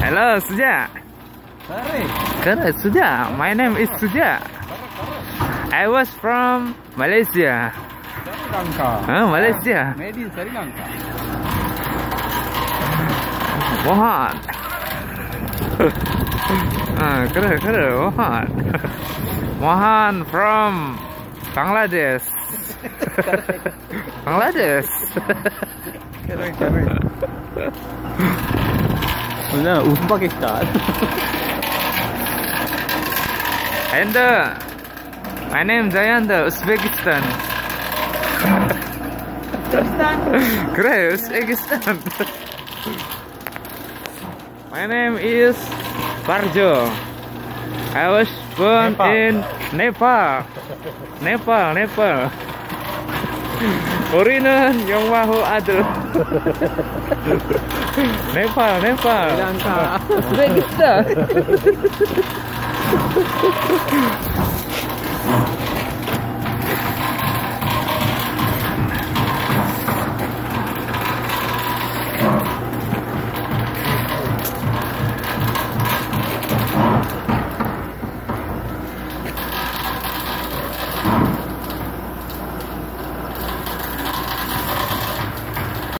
Hello, Suja. Kere, Suja. My name is Suja. I was from Malaysia. Sri Lanka. Malaysia. Made in Sri Lanka. Mohan. Kere, Mohan. Mohan from Bangladesh. Bangladesh. Kere. Mana Uzbekistan. And my name Jayanta, Uzbekistan. Kere, Uzbekistan. My name is Parjo. I was born in Nepal. Nepal. Foreigner yang mahu ada. Nepal. Sri Lanka. Uzbekistan.